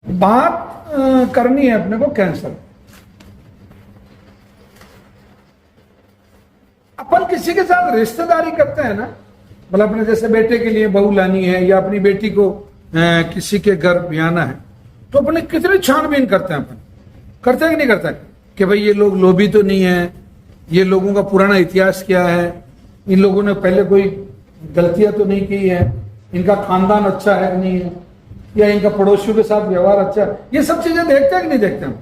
बात करनी है अपने को कैंसर। अपन किसी के साथ रिश्तेदारी करते हैं ना, मतलब अपने जैसे बेटे के लिए बहू लानी है या अपनी बेटी को किसी के घर ब्याना है, तो अपने कितनी छानबीन करते हैं। अपन करते हैं कि नहीं करते कि भाई ये लोग लोभी तो नहीं है, ये लोगों का पुराना इतिहास क्या है, इन लोगों ने पहले कोई गलतियां तो नहीं की है, इनका खानदान अच्छा है कि नहीं है, या इनका पड़ोसियों के साथ व्यवहार अच्छा है। ये सब चीजें देखते हैं कि नहीं देखते हम?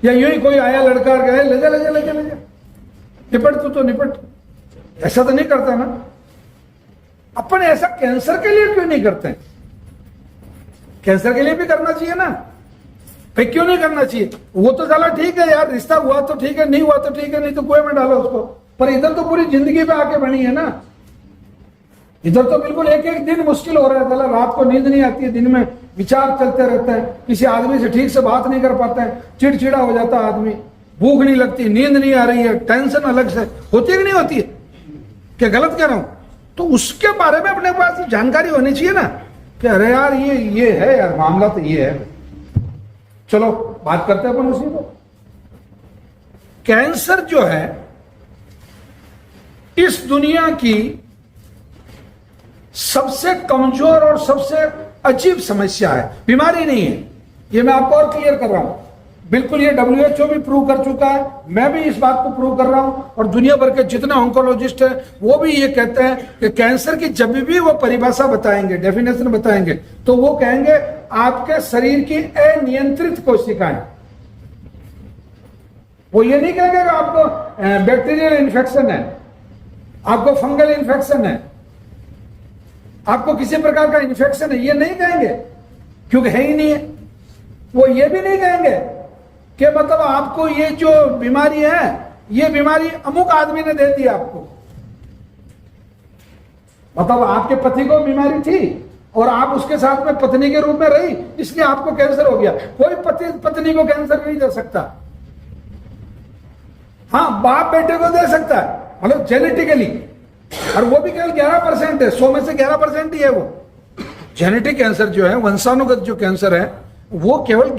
या यूं ही कोई आया लड़का गए ले जा ले जा ले जा ले जा, निपट तू तो निपट, ऐसा तो नहीं करता ना। अपन ऐसा कैंसर के लिए क्यों नहीं करते? कैंसर के लिए भी करना चाहिए ना भाई, क्यों नहीं करना चाहिए? वो तो चला ठीक है यार, रिश्ता हुआ तो ठीक है, नहीं हुआ तो ठीक है, नहीं तो कुएं में डालो उसको। पर इधर तो पूरी जिंदगी पे आके बनी है ना, इधर तो बिल्कुल एक एक दिन मुश्किल हो रहा है। चला रात को नींद नहीं आती है, दिन में विचार चलते रहते हैं, किसी आदमी से ठीक से बात नहीं कर पाते हैं, चिड़चिड़ा हो जाता है आदमी, भूख नहीं लगती, नींद नहीं आ रही है, टेंशन अलग से होती है कि नहीं होती है? क्या गलत कह रहा हूं? तो उसके बारे में अपने पास जानकारी होनी चाहिए ना कि अरे यार ये है यार, मामला तो ये है। चलो बात करते हैं अपन उसी को। कैंसर जो है इस दुनिया की सबसे कमजोर और सबसे अजीब समस्या है, बीमारी नहीं है। ये मैं आपको और क्लियर कर रहा हूं, बिल्कुल ये WHO भी प्रूव कर चुका है, मैं भी इस बात को प्रूव कर रहा हूं, और दुनिया भर के जितने ऑन्कोलॉजिस्ट हैं वो भी ये कहते हैं कि कैंसर की जब भी वो परिभाषा बताएंगे, डेफिनेशन बताएंगे, तो वो कहेंगे आपके शरीर की अनियंत्रित कोशिकाएं। वो ये नहीं कहेंगे कि आपको बैक्टीरियल इन्फेक्शन है, आपको फंगल इन्फेक्शन है, आपको किसी प्रकार का इन्फेक्शन है, ये नहीं कहेंगे क्योंकि है ही नहीं है। वो ये भी नहीं कहेंगे कि मतलब आपको ये जो बीमारी है, ये बीमारी अमुक आदमी ने दे दी आपको। मतलब आपके पति को बीमारी थी और आप उसके साथ में पत्नी के रूप में रही, इसलिए आपको कैंसर हो गया। कोई पति पत्नी को कैंसर नहीं दे सकता। हाँ, बाप बेटे को दे सकता है, मतलब जेनेटिकली, और वो भी केवल 11% है, 100 में से 11% ही है वो। जेनेटिक कैंसर जो है, वंशानुगत जो कैंसर है, वो केवल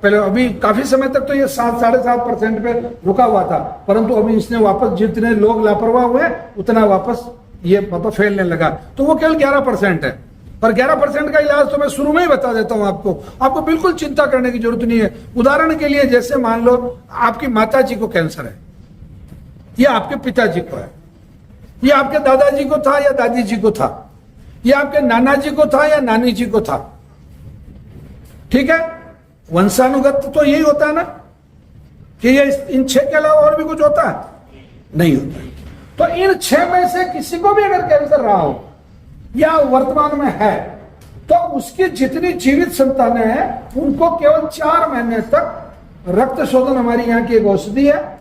पहले अभी काफी समय तक तो ये 7-7.5% पे रुका हुआ था, परंतु अभी इसने वापस, जितने लोग लापरवाह हुए उतना वापस ये मतलब फैलने लगा, तो वो केवल 11% है। पर 11% का इलाज तो मैं शुरू में ही बता देता हूं आपको बिल्कुल चिंता करने की जरूरत नहीं है। उदाहरण के लिए जैसे मान लो आपकी माता जी को कैंसर है, या आपके पिताजी को है, ये आपके दादाजी को था या दादी जी को था, ये आपके नाना जी को था या नानी जी को था, ठीक है? वंशानुगत तो यही होता है ना कि ये इन 6 के अलावा और भी कुछ होता है? नहीं होता। तो इन 6 में से किसी को भी अगर कैंसर रहा हो या वर्तमान में है, तो उसकी जितनी जीवित संतानें हैं उनको केवल 4 महीने तक रक्त शोधन, हमारी यहां की एक औषधि है,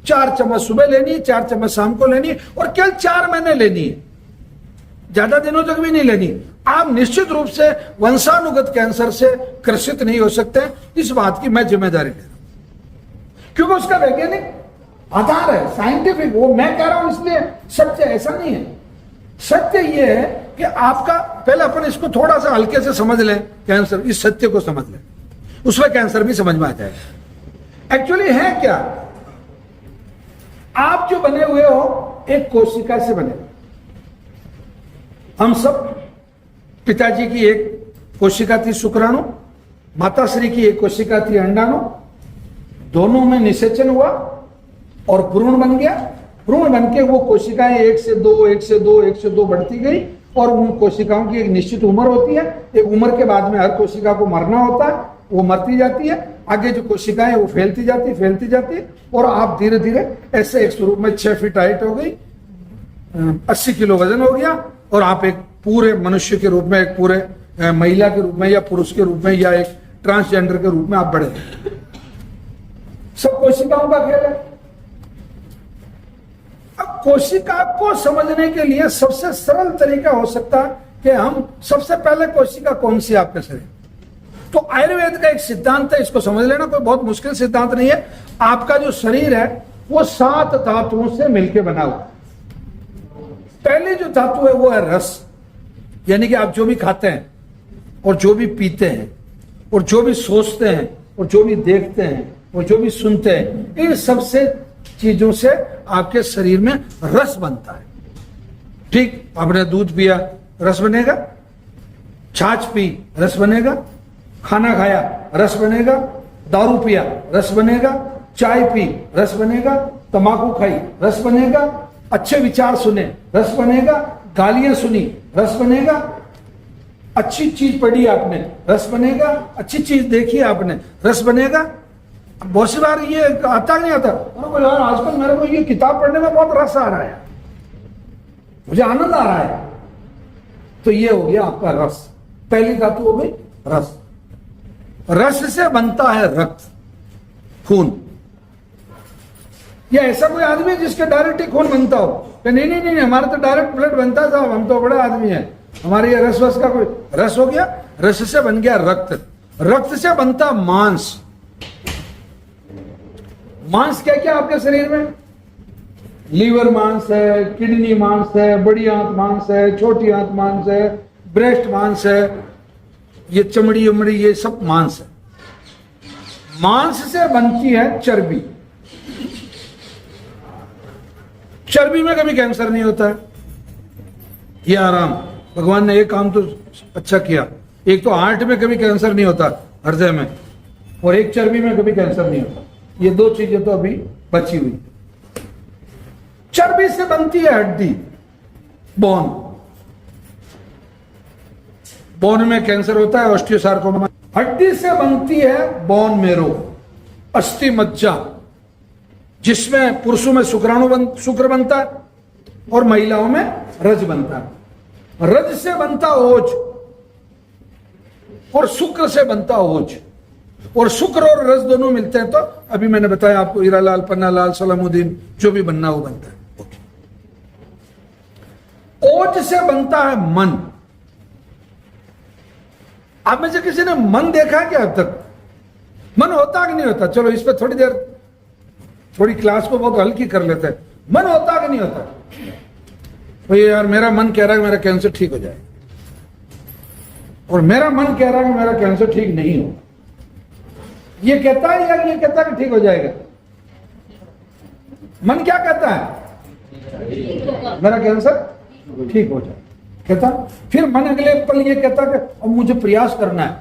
4 चम्मच सुबह लेनी है, 4 चम्मच शाम को लेनी है, और केवल 4 महीने लेनी है, ज्यादा दिनों तक भी नहीं लेनी। आप निश्चित रूप से वंशानुगत कैंसर से ग्रसित नहीं हो सकते, इस बात की मैं जिम्मेदारी ले रहा हूं, क्योंकि उसका वैज्ञानिक आधार है, साइंटिफिक। वो मैं कह रहा हूं इसलिए सत्य ऐसा नहीं है। सत्य ये है कि आपका, पहले अपन इसको थोड़ा सा हल्के से समझ लें, कैंसर, इस सत्य को समझ लें, उसमें कैंसर भी समझ में आ जाएगा। एक्चुअली है क्या, आप जो बने हुए हो एक कोशिका से बने। हम सब, पिताजी की एक कोशिका थी शुक्राणु, माताश्री की एक कोशिका थी अंडाणु, दोनों में निषेचन हुआ और भ्रूण बन गया। भ्रूण बन के वो कोशिकाएं 1 से 2, 1 से 2, 1 से 2 बढ़ती गई, और उन कोशिकाओं की एक निश्चित उम्र होती है। एक उम्र के बाद में हर कोशिका को मरना होता है, वो मरती जाती है, आगे जो कोशिकाएं वो फैलती जाती, और आप धीरे धीरे ऐसे एक स्वरूप में 6 फीट हाइट हो गई, 80 किलो वजन हो गया, और आप एक पूरे मनुष्य के रूप में, एक पूरे महिला के रूप में या पुरुष के रूप में या एक ट्रांसजेंडर के रूप में आप बढ़े। सब कोशिकाओं का खेल है। अब कोशिका को समझने के लिए सबसे सरल तरीका हो सकता है कि हम सबसे पहले, कोशिका कौन सी आपके शरीर, तो आयुर्वेद का एक सिद्धांत है, इसको समझ लेना, कोई बहुत मुश्किल सिद्धांत नहीं है। आपका जो शरीर है वो 7 धातुओं से मिलकर बना हुआ। पहली जो धातु है वो है रस, यानी कि आप जो भी खाते हैं और जो भी पीते हैं और जो भी सोचते हैं और जो भी देखते हैं और जो भी सुनते हैं, इन सबसे चीजों से आपके शरीर में रस बनता है। ठीक, आपने दूध पिया, रस बनेगा। छाछ पी, रस बनेगा। खाना खाया, रस बनेगा। दारू पिया, रस बनेगा। चाय पी, रस बनेगा। तंबाकू खाई, रस बनेगा। अच्छे विचार सुने, रस बनेगा। गालियां सुनी, रस बनेगा। अच्छी चीज पढ़ी आपने, रस बनेगा। अच्छी चीज देखी आपने, रस बनेगा। बहुत सी बार ये आता नहीं आता, यार आजकल मेरे को ये किताब पढ़ने में बहुत रस आ रहा है, मुझे आनंद आ रहा है। तो ये हो गया आपका रस। पहली धातु हो गई रस। रस से बनता है रक्त, खून। या ऐसा कोई आदमी है जिसके डायरेक्ट ही खून बनता हो? नहीं नहीं नहीं, हमारा तो डायरेक्ट ब्लड बनता है साहब, हम तो बड़े आदमी हैं, हमारे ये रस वस का कोई रस हो गया। रस से बन गया रक्त। रक्त से बनता मांस। मांस क्या क्या आपके शरीर में? लीवर मांस है, किडनी मांस है, बड़ी आंत मांस है, छोटी आंत मांस है, ब्रेस्ट मांस है, ये चमड़ी उमड़ी ये सब मांस है। मांस से बनती है चर्बी। चर्बी में कभी कैंसर नहीं होता है। ये आराम, भगवान ने एक काम तो अच्छा किया। एक तो हार्ट में कभी कैंसर नहीं होता, हृदय में, और एक चर्बी में कभी कैंसर नहीं होता। ये दो चीजें तो अभी बची हुई। चर्बी से बनती है हड्डी, बोन। बोन में कैंसर होता है, ऑस्टियोसार्कोमा। हड्डी से बनती है बोन मेरो, अस्थि मज्जा, जिसमें पुरुषों में शुक्र बनता है और महिलाओं में रज बनता है। रज से बनता ओज और शुक्र से बनता ओज, और शुक्र और रज दोनों मिलते हैं तो अभी मैंने बताया आपको, हीरालाल, पन्नालाल, सलामुद्दीन, जो भी बनना वो बनता है। ओज से बनता है मन। आप में से किसी ने मन देखा क्या अब तक? मन होता कि नहीं होता? चलो इस पे थोड़ी देर, थोड़ी क्लास को बहुत हल्की कर लेते हैं। मन होता कि नहीं होता? भाई यार मेरा मन कह रहा है मेरा कैंसर ठीक हो जाए, और मेरा मन कह रहा है कि मेरा कैंसर ठीक नहीं हो। ये कहता है या ये कहता है कि ठीक हो जाएगा? मन क्या कहता है? मेरा कैंसर ठीक हो जाए कहता। फिर मन अगले पल ये कहता कि अब मुझे प्रयास करना है,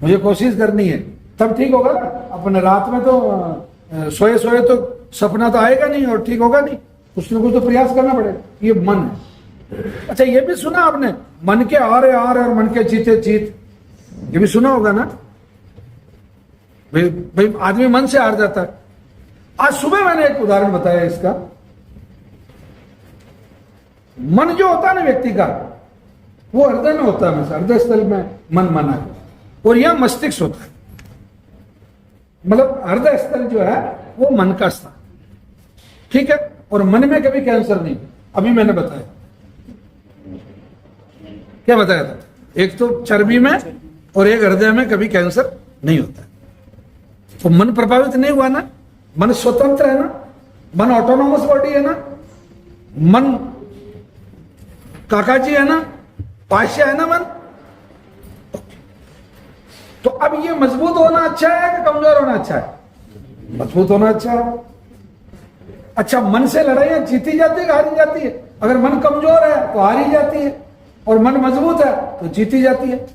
मुझे कोशिश करनी है, तब ठीक होगा ना। अपने रात में तो सोए सोए तो सपना तो आएगा नहीं और ठीक होगा नहीं, कुछ ना कुछ तो प्रयास करना पड़ेगा। ये मन है। अच्छा, ये भी सुना आपने, मन के आरे आर और मन के जीते जीत, ये भी सुना होगा ना। भाई आदमी मन से हार जाता है। आज सुबह मैंने एक उदाहरण बताया इसका। मन जो होता है ना व्यक्ति का, वो हृदय में होता है, हृदय स्थल में मन मना है, और यह मस्तिष्क होता है। मतलब हृदय स्थल जो है वो मन का स्थान, ठीक है। और मन में कभी कैंसर नहीं। अभी मैंने बताया, क्या बताया था? एक तो चर्बी में और एक हृदय में कभी कैंसर नहीं होता। तो मन प्रभावित नहीं हुआ ना, मन स्वतंत्र है ना, मन ऑटोनोमस बॉडी है ना, मन काका जी है ना, पाशा है ना मन। तो अब ये मजबूत होना अच्छा है कि कमजोर होना अच्छा है? मजबूत होना अच्छा है। अच्छा, मन से लड़ाइयां जीती जाती है कि हारी जाती है? अगर मन कमजोर है तो हारी जाती है, और मन मजबूत है तो जीती जाती है।